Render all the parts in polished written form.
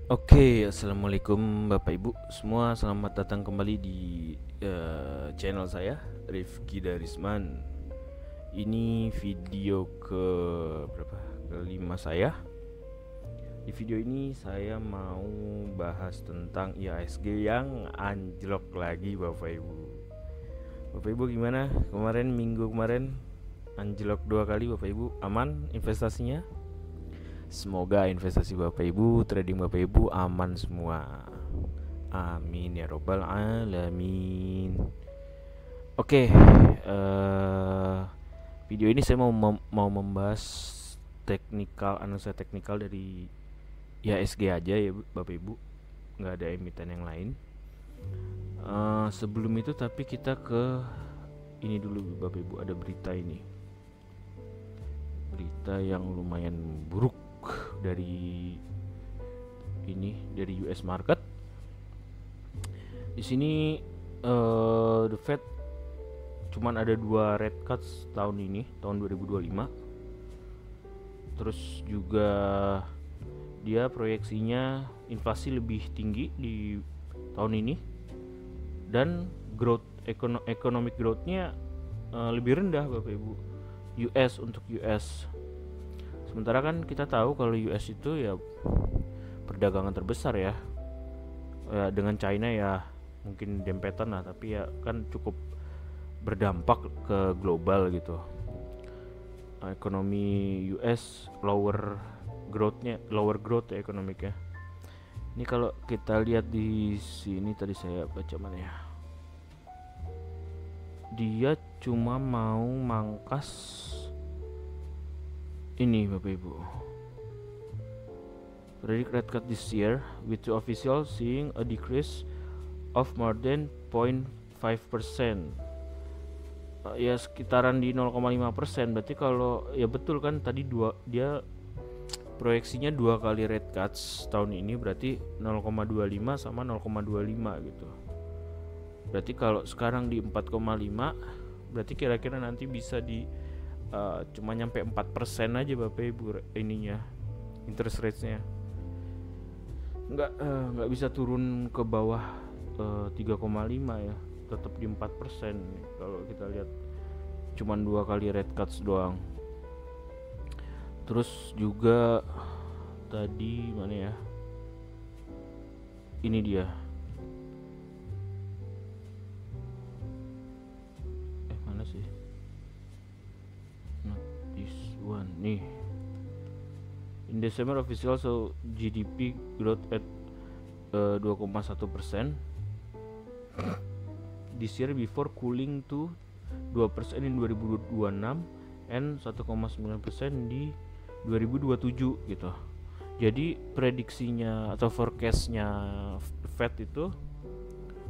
Oke, assalamualaikum Bapak Ibu semua, selamat datang kembali di channel saya, Rifki Darisman. Ini video ke berapa? Kelima saya. Di video ini saya mau bahas tentang IHSG yang anjlok lagi Bapak Ibu. Bapak Ibu gimana? Minggu kemarin anjlok 2 kali Bapak Ibu, aman investasinya? Semoga investasi Bapak Ibu, trading Bapak Ibu aman semua. Amin ya robbal alamin. Oke, video ini saya mau membahas analisa teknikal dari IHSG aja ya Bapak Ibu, nggak ada emiten yang lain. Sebelum itu tapi kita ke ini dulu Bapak Ibu, ada berita yang lumayan buruk dari US market. Di sini the Fed cuman ada 2 rate cuts tahun 2025. Terus juga dia proyeksinya inflasi lebih tinggi di tahun ini dan economic growth-nya lebih rendah Bapak Ibu. Untuk US. Sementara kan kita tahu kalau US itu ya perdagangan terbesar ya, dengan China ya mungkin dempetan lah, tapi ya kan cukup berdampak ke global gitu. Ekonomi US lower growth ya ekonomiknya. Ini kalau kita lihat di sini tadi saya baca mana ya, dia cuma mau mangkas ini Bapak Ibu. Predict rate cut this year with two officials seeing a decrease of more than 0.5%. Ya sekitaran di 0,5%. Berarti kalau ya betul kan tadi dia proyeksinya 2 kali rate cuts tahun ini, berarti 0,25 sama 0,25 gitu. Berarti kalau sekarang di 4,5, berarti kira-kira nanti bisa di cuma nyampe 4% aja Bapak Ibu ininya, interest rate-nya. Nggak bisa turun ke bawah 3,5 ya, tetap di 4% kalau kita lihat cuman 2 kali rate cuts doang. Terus juga tadi mana ya, ini dia mana sih, not this one nih. In December official so GDP growth at 2,1% this year before cooling to 2% in 2026 and 1,9% di 2027 gitu. Jadi prediksinya atau forecastnya Fed itu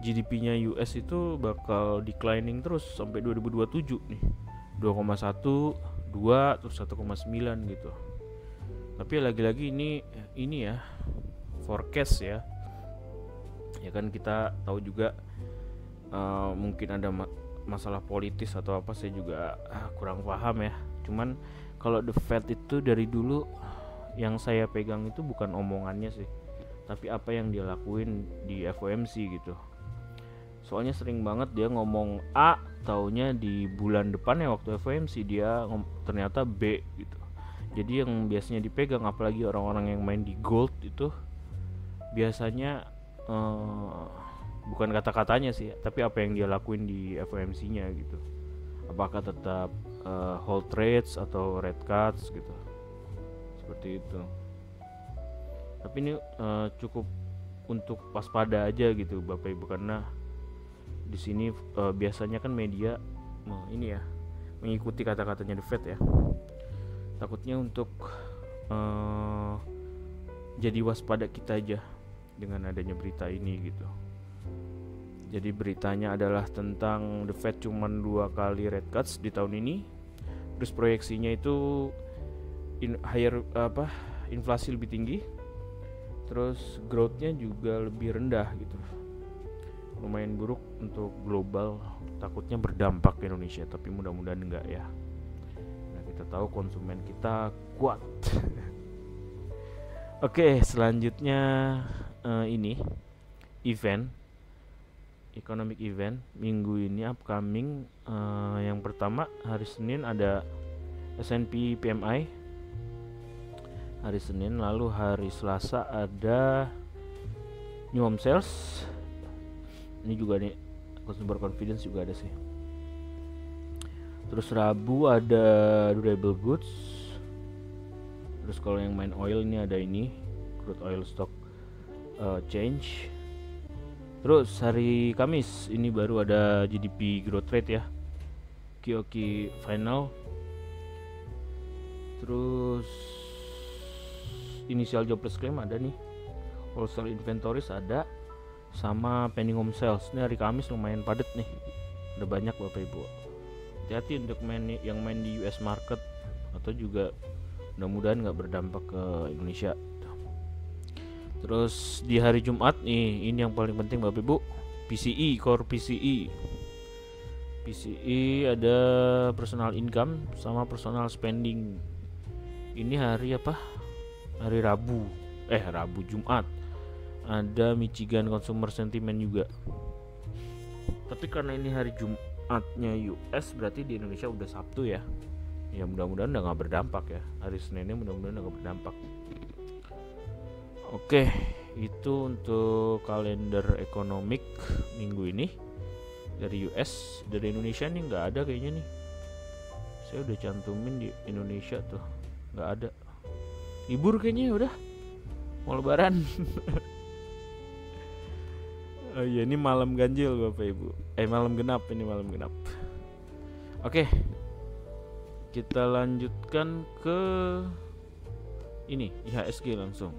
GDP-nya US itu bakal declining terus sampai 2027 nih. 2,1, 2, terus 1,9 gitu. Tapi lagi-lagi ini ya forecast ya. Ya kan kita tahu juga mungkin ada masalah politis atau apa, saya juga kurang paham ya. Cuman kalau The Fed itu dari dulu yang saya pegang itu bukan omongannya sih, tapi apa yang dia lakuin di FOMC gitu. Soalnya sering banget dia ngomong A, taunya di bulan depan ya waktu FOMC dia ternyata B gitu. Jadi yang biasanya dipegang, apalagi orang-orang yang main di gold itu biasanya bukan kata-katanya sih, tapi apa yang dia lakuin di FOMC-nya gitu. Apakah tetap hold rates atau rate cuts gitu, seperti itu. Tapi ini cukup untuk waspada aja gitu Bapak Ibu, karena di sini biasanya kan media ini ya mengikuti kata-katanya The Fed ya. Takutnya untuk jadi waspada kita aja dengan adanya berita ini gitu. Jadi beritanya adalah tentang The Fed cuman 2 kali rate cuts di tahun ini. Terus proyeksinya itu inflasi lebih tinggi. Terus growth-nya juga lebih rendah gitu. Lumayan buruk untuk global, takutnya berdampak ke Indonesia, tapi mudah-mudahan enggak ya. Nah, kita tahu konsumen kita kuat. Oke, selanjutnya ini event economic event minggu ini upcoming. Yang pertama hari Senin ada S&P PMI hari Senin, lalu hari Selasa ada New Home Sales. Ini juga nih consumer confidence juga ada sih. Terus Rabu ada durable goods. Terus kalau yang main oil ini ada ini crude oil stock change. Terus hari Kamis ini baru ada GDP growth rate ya, QOQ final. Terus initial jobless claim ada nih, wholesale inventories ada, sama pending home sales. Ini hari Kamis lumayan padat nih, ada banyak bapak ibu. Hati-hati untuk yang main di US market, atau juga mudah-mudahan nggak berdampak ke Indonesia. Terus di hari Jumat nih, ini yang paling penting bapak ibu, PCE, core PCE ada personal income sama personal spending. Ini hari apa? Hari Rabu Jumat ada Michigan Consumer Sentiment juga. Tapi karena ini hari Jumatnya US, berarti di Indonesia udah Sabtu ya. Ya mudah-mudahan udah gak berdampak ya. Hari Seninnya mudah-mudahan udah gak berdampak. Oke, itu untuk kalender ekonomik minggu ini dari US. Dari Indonesia nih nggak ada kayaknya nih. Saya udah cantumin di Indonesia tuh, nggak ada. Libur kayaknya udah, mau lebaran. Oh iya, ini malam ganjil bapak ibu. Malam genap, ini malam genap. Oke, kita lanjutkan ke ini IHSG langsung.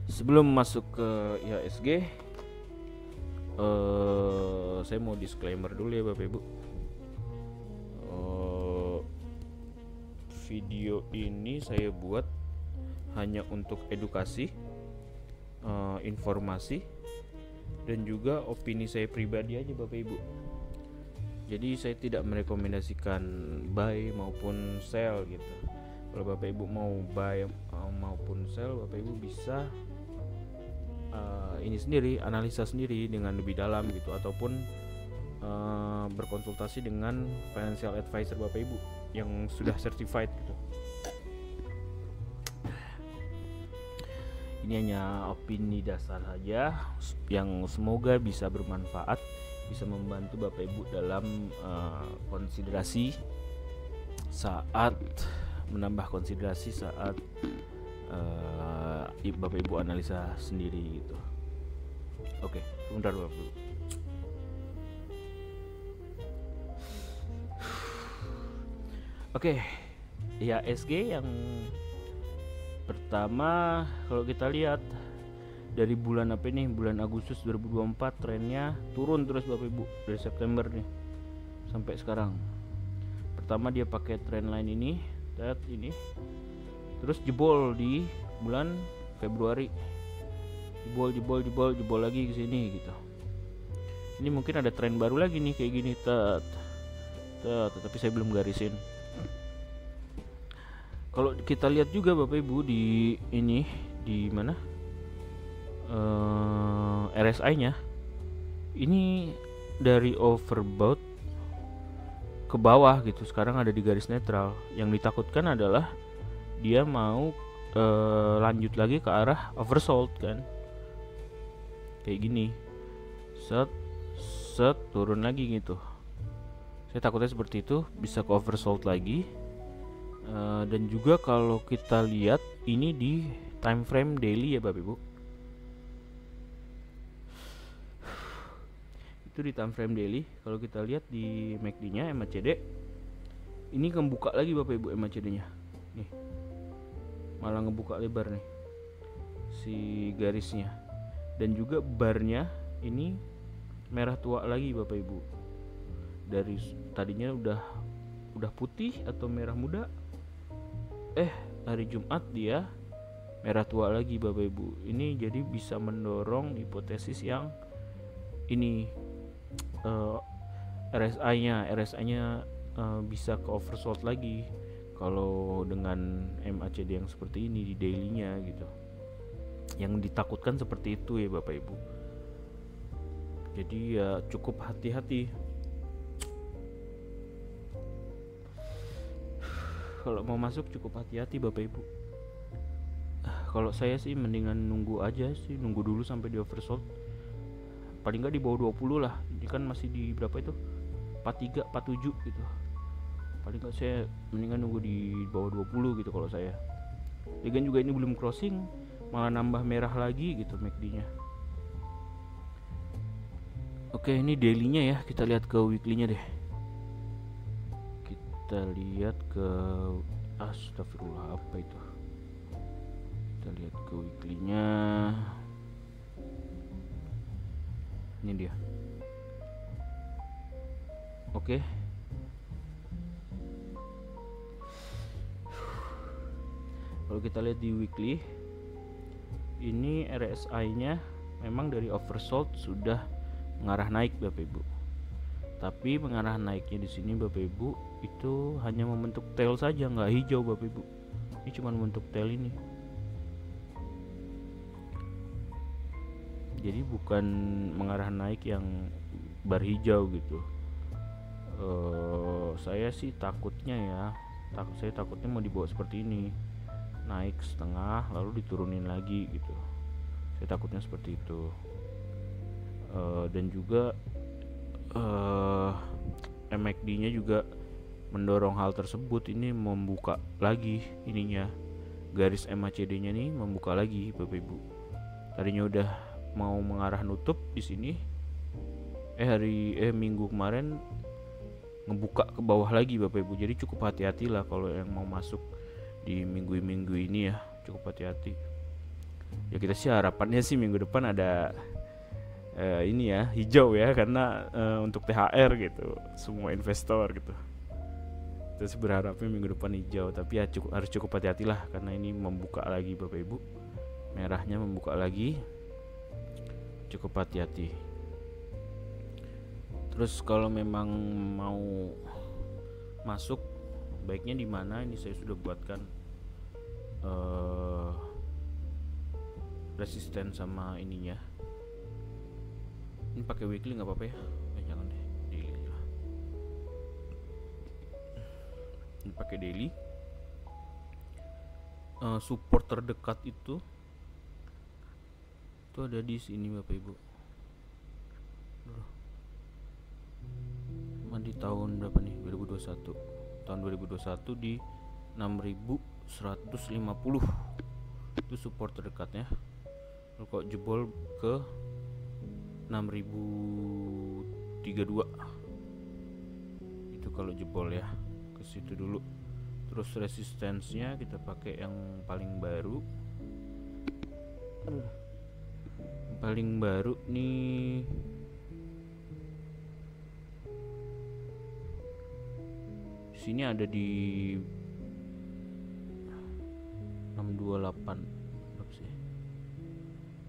Sebelum masuk ke IHSG, saya mau disclaimer dulu ya bapak ibu. Video ini saya buat hanya untuk edukasi, informasi, dan juga opini saya pribadi aja bapak ibu. Jadi saya tidak merekomendasikan buy maupun sell gitu. Kalau bapak ibu mau buy maupun sell, bapak ibu bisa ini sendiri, analisa sendiri dengan lebih dalam gitu, ataupun berkonsultasi dengan financial advisor bapak ibu yang sudah certified gitu. Ini hanya opini dasar saja yang semoga bisa bermanfaat, bisa membantu bapak ibu dalam konsiderasi saat menambah konsiderasi saat bapak ibu analisa sendiri gitu. Oke, sebentar bapak ibu. Oke, IHSG yang pertama kalau kita lihat dari bulan apa ini, bulan Agustus 2024 trennya turun terus bapak ibu dari September nih sampai sekarang. Pertama dia pakai trend line ini, terus jebol di bulan Februari, jebol lagi ke sini gitu. Ini mungkin ada tren baru lagi nih kayak gini, tapi saya belum garisin. Kalau kita lihat juga bapak ibu di ini, di mana RSI-nya ini dari overbought ke bawah gitu, sekarang ada di garis netral. Yang ditakutkan adalah dia mau lanjut lagi ke arah oversold kan, kayak gini, set turun lagi gitu. Saya takutnya seperti itu, bisa ke oversold lagi. Dan juga kalau kita lihat ini di time frame daily ya bapak ibu, itu di time frame daily. Kalau kita lihat di MACD nya, MACD ini ngebuka lagi bapak ibu, MACD nya nih malah ngebuka lebar nih si garisnya, dan juga barnya ini merah tua lagi bapak ibu. Dari tadinya udah putih atau merah muda, hari Jumat dia merah tua lagi bapak ibu. Ini jadi bisa mendorong hipotesis yang ini, RSI-nya bisa ke oversold lagi. kalau dengan MACD yang seperti ini di dailynya gitu. Yang ditakutkan seperti itu ya Bapak Ibu. Jadi ya cukup hati-hati. Kalau mau masuk cukup hati-hati Bapak Ibu. Kalau saya sih mendingan nunggu aja sih, nunggu dulu sampai di oversold. Paling nggak di bawah 20 lah. Ini kan masih di berapa itu? 43, 47 gitu. Paling nggak saya mendingan nunggu di bawah 20 gitu kalau saya. Lagian juga ini belum crossing, malah nambah merah lagi gitu MACD-nya. Oke, ini daily-nya ya. Kita lihat ke weekly-nya deh. Kita lihat ke astagfirullah, apa itu? Kita lihat ke weekly-nya. Ini dia. Oke. Kalau kita lihat di weekly, ini RSI-nya memang dari oversold sudah mengarah naik Bapak Ibu. Tapi mengarah naiknya di sini Bapak Ibu itu hanya membentuk tail saja, nggak hijau Bapak Ibu. Ini cuma membentuk tail ini. Jadi bukan mengarah naik yang bar hijau gitu. Saya sih takutnya ya, saya takutnya mau dibawa seperti ini, naik setengah lalu diturunin lagi gitu. Saya takutnya seperti itu. Dan juga MACD-nya juga mendorong hal tersebut. Ini membuka lagi ininya, garis MACD-nya nih membuka lagi Bapak Ibu. Tadinya udah mau mengarah nutup di sini, minggu kemarin ngebuka ke bawah lagi Bapak Ibu. Jadi cukup hati-hati lah kalau yang mau masuk di minggu ini ya, cukup hati-hati. Ya kita sih harapannya sih minggu depan ada ini ya, hijau ya, karena untuk THR gitu, semua investor gitu. Kita sih berharapnya minggu depan hijau, tapi ya harus cukup hati-hati lah karena ini membuka lagi Bapak Ibu. Merahnya membuka lagi. Cukup hati-hati. Terus kalau memang mau masuk baiknya di mana? Ini saya sudah buatkan resisten sama ininya. Ini pakai weekly nggak apa-apa ya? Jangan deh, daily aja. Ini pakai daily. Support terdekat itu ada di sini Bapak Ibu. Di tahun berapa nih? 2021. Tahun 2021 di 6150. Itu support terdekatnya. Lalu kok jebol ke 6032. Itu kalau jebol ya. Ke situ dulu. Terus resistensinya kita pakai yang paling baru. Paling baru nih sini ada di 628 berapa sih?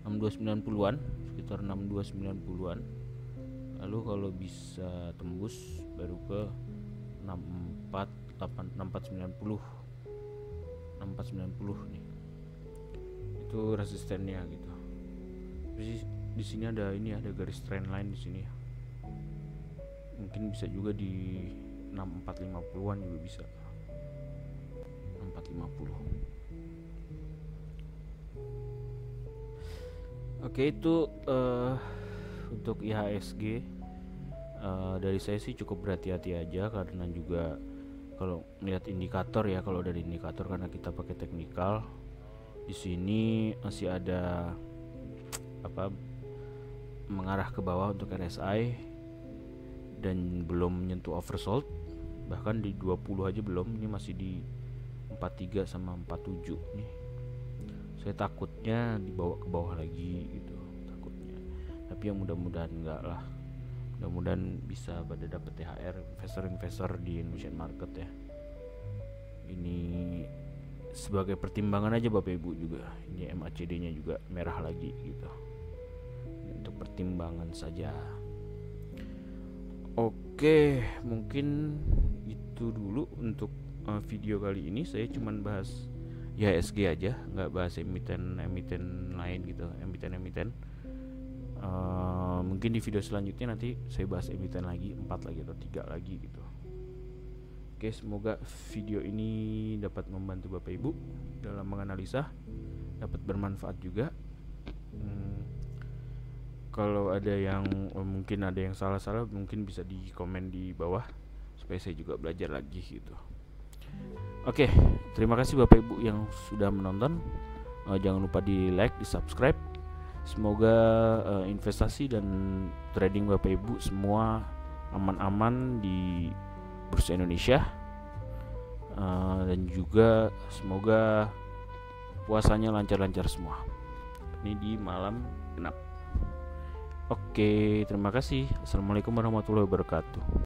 6290-an, sekitar 6290-an. Lalu kalau bisa tembus baru ke 6490 nih. Itu resistennya gitu. Di sini ada ini, ada garis trend line di sini. Mungkin bisa juga di 6450-an juga bisa. 6450. Oke, itu untuk IHSG. Dari saya sih cukup berhati-hati aja karena juga kalau melihat indikator ya, kalau dari indikator karena kita pakai teknikal di sini masih ada mengarah ke bawah untuk RSI dan belum menyentuh oversold, bahkan di 20 aja belum. Ini masih di 43 sama 47 nih. Saya takutnya dibawa ke bawah lagi gitu, takutnya. Tapi yang mudah-mudahan enggak lah. Mudah-mudahan bisa pada dapat THR investor-investor di Indonesian market ya. Ini sebagai pertimbangan aja Bapak Ibu juga. Ini MACD-nya juga merah lagi gitu. Untuk pertimbangan saja. Oke, mungkin itu dulu untuk video kali ini saya cuman bahas IHSG aja, nggak bahas emiten lain gitu, emiten. Mungkin di video selanjutnya nanti saya bahas emiten lagi, 4 lagi atau 3 lagi gitu. Oke, semoga video ini dapat membantu Bapak Ibu dalam menganalisa, dapat bermanfaat juga. Kalau ada yang mungkin ada yang salah-salah, mungkin bisa di komen di bawah supaya saya juga belajar lagi gitu. Oke, terima kasih Bapak Ibu yang sudah menonton. Jangan lupa di like, di subscribe. Semoga investasi dan trading Bapak Ibu semua aman-aman di Bursa Indonesia, dan juga semoga puasanya lancar-lancar semua. Ini di malam genap. Oke, terima kasih. Assalamualaikum warahmatullahi wabarakatuh.